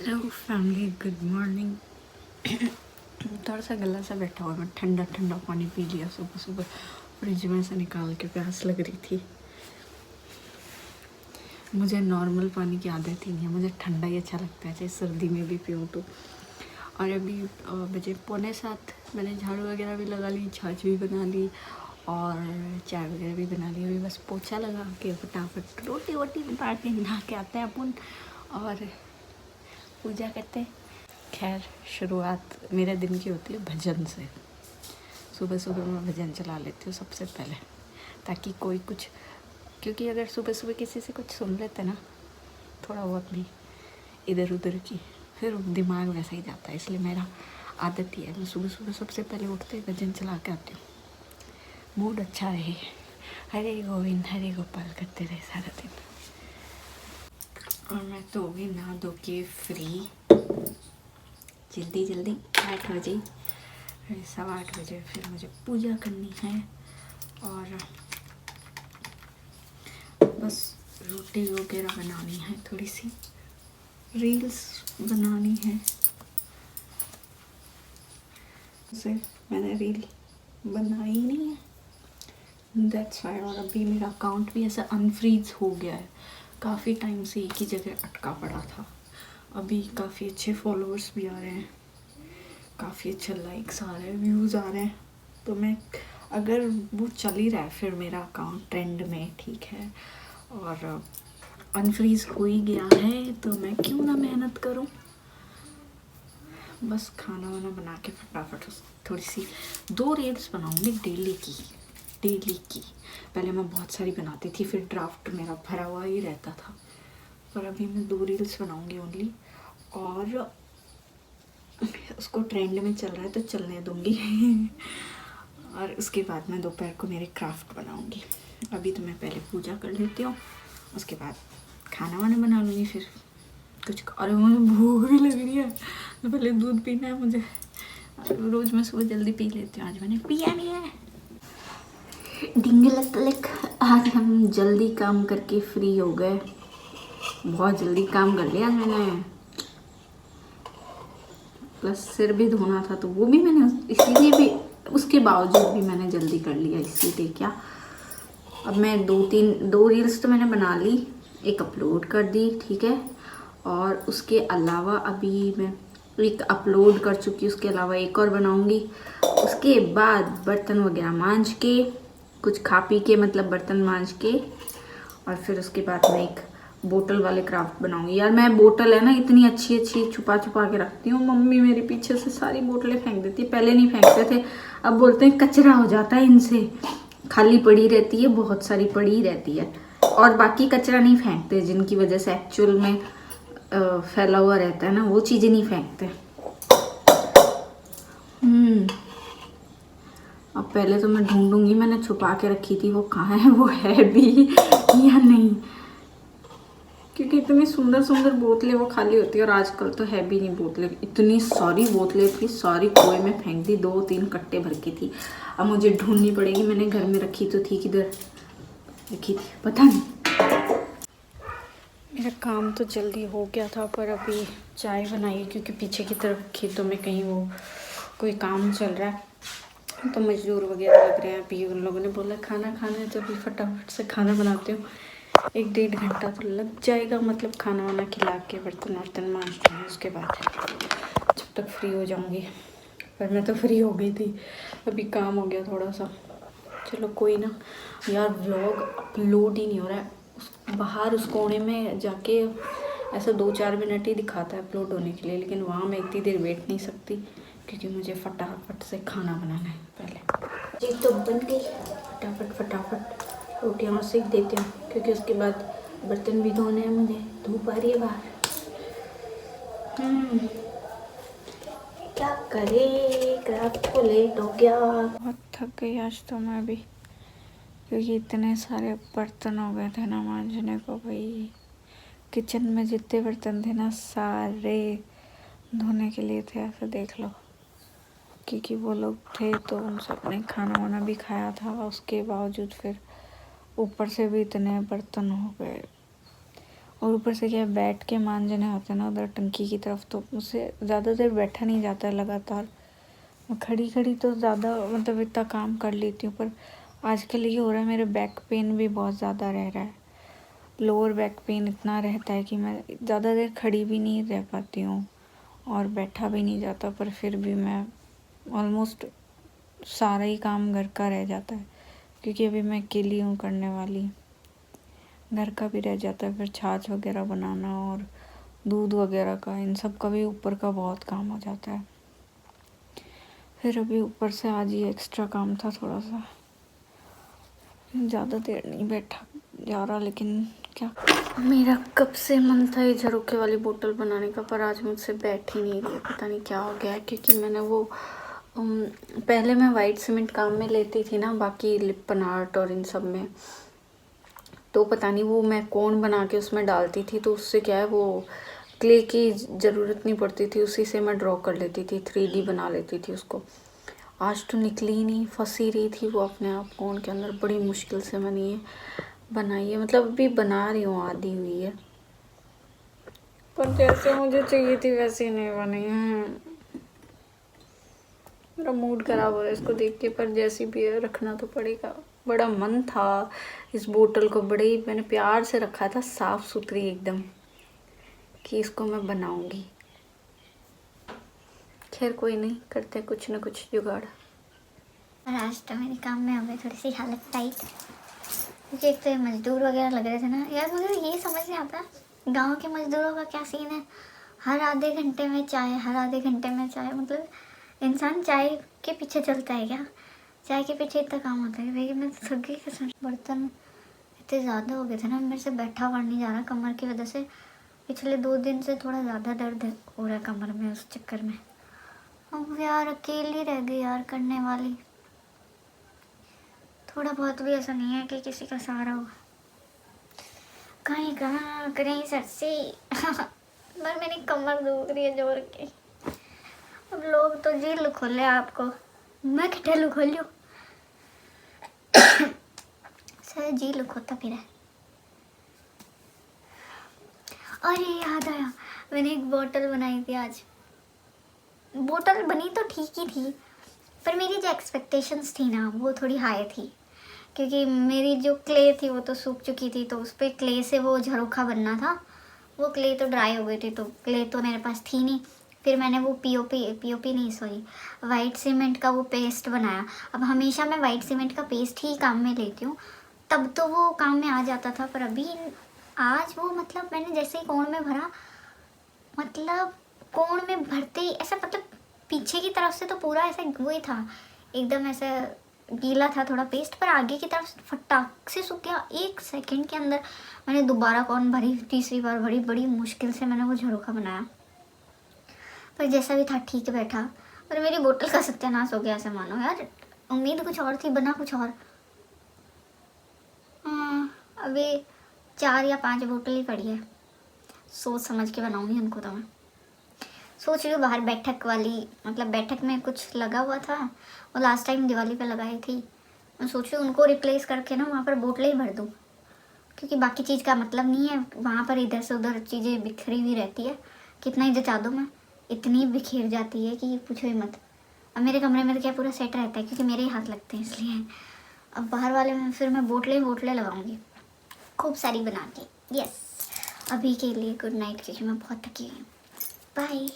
Hello family, good morning. थोड़ा सा गला सा बैठा हुआ, मैं ठंडा ठंडा पानी पी लिया सुबह सुबह फ्रिज में से निकाल के, प्यास लग रही थी। मुझे नॉर्मल पानी की आदत ही नहीं है, मुझे ठंडा ही अच्छा लगता है, चाहे सर्दी में भी पीऊँ तो। और अभी बजे 6:45, मैंने झाड़ू वगैरह भी लगा ली, छाछ भी बना ली और चाय वगैरह भी बना ली। अभी बस पोछा लगा के फटाफट रोटी वोटी बना के नहा के आते हैं अपन और पूजा करते हैं। खैर, शुरुआत मेरे दिन की होती है भजन से। सुबह सुबह मैं भजन चला लेती हूँ सबसे पहले, ताकि कोई कुछ, क्योंकि अगर सुबह सुबह किसी से कुछ सुन लेते ना, थोड़ा बहुत भी इधर उधर की, फिर दिमाग वैसा ही जाता है। इसलिए मेरा आदत ही है, मैं सुबह सुबह सबसे पहले उठते ही भजन चला के आती हूँ। मूड अच्छा रहे, हरे गोविंद हरे गोपाल करते रहे सारा दिन। और मैं तो भी नहा धो के फ्री, जल्दी जल्दी 8 बजे, 8:15 बजे फिर मुझे पूजा करनी है और बस रोटी वगैरह बनानी है, थोड़ी सी रील्स बनानी है। से मैंने रील बनाई नहीं है, दैट्स वाई। और अभी मेरा अकाउंट भी ऐसा अनफ्रीज हो गया है, काफ़ी टाइम से एक ही जगह अटका पड़ा था। अभी काफ़ी अच्छे फॉलोअर्स भी आ रहे हैं, काफ़ी अच्छे लाइक्स आ रहे हैं, व्यूज़ आ रहे हैं। तो मैं, अगर वो चल ही रहा है फिर मेरा अकाउंट ट्रेंड में, ठीक है, और अनफ्रीज हो ही गया है तो मैं क्यों ना मेहनत करूं। बस खाना वाना बना के फटाफट थोड़ी सी 2 रील्स बनाऊंगी डेली की। पहले मैं बहुत सारी बनाती थी, फिर ड्राफ्ट मेरा भरा हुआ ही रहता था, पर अभी मैं 2 रील्स बनाऊंगी ओनली। और उसको ट्रेंड में चल रहा है तो चलने दूंगी और उसके बाद मैं दोपहर को मेरे क्राफ्ट बनाऊंगी। अभी तो मैं पहले पूजा कर लेती हूँ, उसके बाद खाना वाना बना लूँगी। फिर कुछ, और मुझे भूख भी लग रही है तो पहले दूध पीना है मुझे। रोज़ मैं सुबह जल्दी पी लेती हूँ, आज मैंने पिया नहीं है। डिंगलक, आज हम जल्दी काम करके फ्री हो गए, बहुत जल्दी काम कर लिया मैंने। प्लस सिर भी धोना था तो वो भी मैंने, इसीलिए भी, उसके बावजूद भी मैंने जल्दी कर लिया। इसलिए क्या, अब मैं 2 रील्स तो मैंने बना ली, एक अपलोड कर दी, ठीक है। और उसके अलावा अभी मैं एक अपलोड कर चुकी, उसके अलावा एक और बनाऊंगी। उसके बाद बर्तन वगैरह मांज के, कुछ खा पी के, मतलब बर्तन मांज के, और फिर उसके बाद मैं एक बोतल वाले क्राफ्ट बनाऊंगी। यार मैं बोतल है ना इतनी अच्छी अच्छी छुपा छुपा के रखती हूँ, मम्मी मेरे पीछे से सारी बोतलें फेंक देती है। पहले नहीं फेंकते थे, अब बोलते हैं कचरा हो जाता है इनसे, खाली पड़ी रहती है, बहुत सारी पड़ी रहती है। और बाकी कचरा नहीं फेंकते, जिनकी वजह से एक्चुअल में फैला हुआ रहता है ना, वो चीज़ें नहीं फेंकते। अब पहले तो मैं ढूंढूंगी, मैंने छुपा के रखी थी, वो कहाँ है, वो है भी या नहीं, क्योंकि इतनी सुंदर सुंदर बोतलें वो खाली होती है और आजकल तो है भी नहीं बोतलें। इतनी सारी बोतलें थी, सारी कुएं में फेंक दी, 2-3 कट्टे भर की थी। अब मुझे ढूंढनी पड़ेगी, मैंने घर में रखी तो थी, किधर रखी थी पता नहीं। मेरा काम तो जल्दी हो गया था, पर अभी चाय बनाई, क्योंकि पीछे की तरफ खेतों में कहीं वो कोई काम चल रहा है तो मजदूर वगैरह लग रहे हैं। अभी उन लोगों ने बोला खाना खाना है, तो अभी फटाफट से खाना बनाती हूँ। 1-1.5 घंटा तो लग जाएगा, मतलब खाना वाना खिला के बर्तन वर्तन मांज दूँगी, उसके बाद जब तक फ्री हो जाऊँगी। पर मैं तो फ्री हो गई थी, अभी काम हो गया थोड़ा सा। चलो कोई ना। यार व्लॉग अपलोड ही नहीं हो रहा है, बाहर उस कोने में जाके ऐसा 2-4 मिनट ही दिखाता है अपलोड होने के लिए, लेकिन वहाँ मैं इतनी देर वेट नहीं सकती, क्योंकि मुझे फटाफट से खाना बनाना है। पहले जी तो बन गई, फटाफट रोटियाँ सेक देती हूँ, क्योंकि उसके बाद बर्तन भी धोने हैं मुझे, धूप आ रही है बाहर। क्या करे, क्राफ्ट को लेट हो गया, बहुत थक गई आज तो मैं भी, क्योंकि इतने सारे बर्तन हो गए थे ना मांजने को। भाई किचन में जितने बर्तन थे ना, सारे धोने के लिए थे, ऐसे देख लो, क्योंकि वो लोग थे तो उन सब ने खाना वाना भी खाया था, उसके बावजूद फिर ऊपर से भी इतने बर्तन हो गए। और ऊपर से क्या बैठ के मांजने होते हैं ना उधर टंकी की तरफ, तो मुझसे ज़्यादा देर बैठा नहीं जाता है लगातार। खड़ी खड़ी तो ज़्यादा मतलब इतना काम कर लेती हूँ, पर आजकल ये हो रहा है मेरे बैक पेन भी बहुत ज़्यादा रह रहा है। लोअर बैक पेन इतना रहता है कि मैं ज़्यादा देर खड़ी भी नहीं रह पाती हूँ और बैठा भी नहीं जाता, पर फिर भी मैं ऑलमोस्ट सारा ही काम घर का रह जाता है, क्योंकि अभी मैं अकेली हूँ करने वाली। घर का भी रह जाता है, फिर छाछ वगैरह बनाना और दूध वगैरह का, इन सब का भी ऊपर का बहुत काम हो जाता है। फिर अभी ऊपर से आज ये एक्स्ट्रा काम था थोड़ा सा, ज़्यादा देर नहीं बैठा जा रहा, लेकिन क्या, मेरा कब से मन था ये झरोखे वाली बोतल बनाने का, पर आज मुझसे बैठ ही नहीं रही, पता नहीं क्या हो गया है। क्योंकि मैंने वो पहले मैं वाइट सीमेंट काम में लेती थी ना, बाकी लिपन आर्ट और इन सब में, तो पता नहीं वो मैं कोन बना के उसमें डालती थी, तो उससे क्या है वो क्ले की ज़रूरत नहीं पड़ती थी, उसी से मैं ड्रॉ कर लेती थी, 3D बना लेती थी उसको। आज तो निकली ही नहीं, फंसी रही थी वो अपने आप कोन के अंदर, बड़ी मुश्किल से मैंने ये बनाई है। मतलब अभी बना रही हूँ, आधी हुई है, पर जैसे मुझे चाहिए थी वैसे नहीं बनी है। मेरा मूड ख़राब हो रहा है इसको देख के, पर जैसी भी है रखना तो पड़ेगा। बड़ा मन था इस बोतल को, बड़े ही मैंने प्यार से रखा था, साफ़ सुथरी एकदम, कि इसको मैं बनाऊंगी। खैर कोई नहीं, करते हैं कुछ ना कुछ जुगाड़। और आज तो मेरे काम में हो गई थोड़ी सी हालत टाइट, क्योंकि एक तो मजदूर वगैरह लग रहे थे ना यार। मुझे ये समझ नहीं आता गांव के मजदूरों का क्या सीन है, हर आधे घंटे में चाय, हर आधे घंटे में चाय। मतलब इंसान चाय के पीछे चलता है क्या? चाय के पीछे इतना काम होता है भाई। मैं थक गई कसम। बर्तन इतने ज़्यादा हो गए थे ना, मेरे से बैठा हुआ नहीं जा रहा कमर की वजह से। पिछले 2 दिन से थोड़ा ज़्यादा दर्द हो रहा है कमर में, उस चक्कर में। अब यार अकेली रह गई यार करने वाली। थोड़ा बहुत भी ऐसा नहीं है कि किसी का सहारा हो। कहीं कहाँ कहीं सर से पर मेरी कमर दुख रही है जोर के। अब लोग तो जेल खोले आपको, मैं कितना खोलूं? सर जेल खोता फिर है। अरे याद आया, मैंने एक बोतल बनाई थी आज। बोतल बनी तो ठीक ही थी, पर मेरी जो एक्सपेक्टेशंस थी ना वो थोड़ी हाई थी, क्योंकि मेरी जो क्ले थी वो तो सूख चुकी थी, तो उस पर क्ले से वो झरोखा बनना था। वो क्ले तो ड्राई हो गई थी, तो क्ले तो मेरे पास थी नहीं। फिर मैंने वो पीओपी नहीं सॉरी वाइट सीमेंट का वो पेस्ट बनाया। अब हमेशा मैं वाइट सीमेंट का पेस्ट ही काम में लेती हूँ, तब तो वो काम में आ जाता था। पर अभी आज वो मतलब मैंने जैसे ही कोण में भरा, मतलब कोण में भरते ही ऐसा, मतलब पीछे की तरफ से तो पूरा ऐसा वही था, एकदम ऐसा गीला था थोड़ा पेस्ट, पर आगे की तरफ फटाक से सूख गया 1 सेकंड के अंदर। मैंने दोबारा कौन भरी, तीसरी बार भरी, बड़ी मुश्किल से मैंने वो झरोखा बनाया, पर जैसा भी था ठीक बैठा। पर मेरी बोतल का सत्यानाश हो गया ऐसे मानो यार। उम्मीद कुछ और थी, बना कुछ और। अभी 4 या 5 बोतल ही पड़ी है, सोच समझ के बनाऊंगी उनको। तो मैं सोच रही हूँ बाहर बैठक वाली, मतलब बैठक में कुछ लगा हुआ था, वो लास्ट टाइम दिवाली पे लगाई थी। मैं सोच रही हूँ उनको रिप्लेस करके ना वहाँ पर बोतलें ही भर दूँ, क्योंकि बाकी चीज़ का मतलब नहीं है वहाँ पर। इधर से उधर चीज़ें बिखरी हुई रहती है, कितना ही जचा दूँ मैं, इतनी बिखेर जाती है कि पूछो ही मत। अब मेरे कमरे में तो क्या पूरा सेट रहता है, क्योंकि मेरे ही हाथ लगते हैं इसलिए। अब बाहर वाले में फिर मैं बोतलें लगाऊंगी खूब सारी बना के। यस, अभी के लिए गुड नाइट, क्योंकि मैं बहुत थकी हुई हूँ। बाय।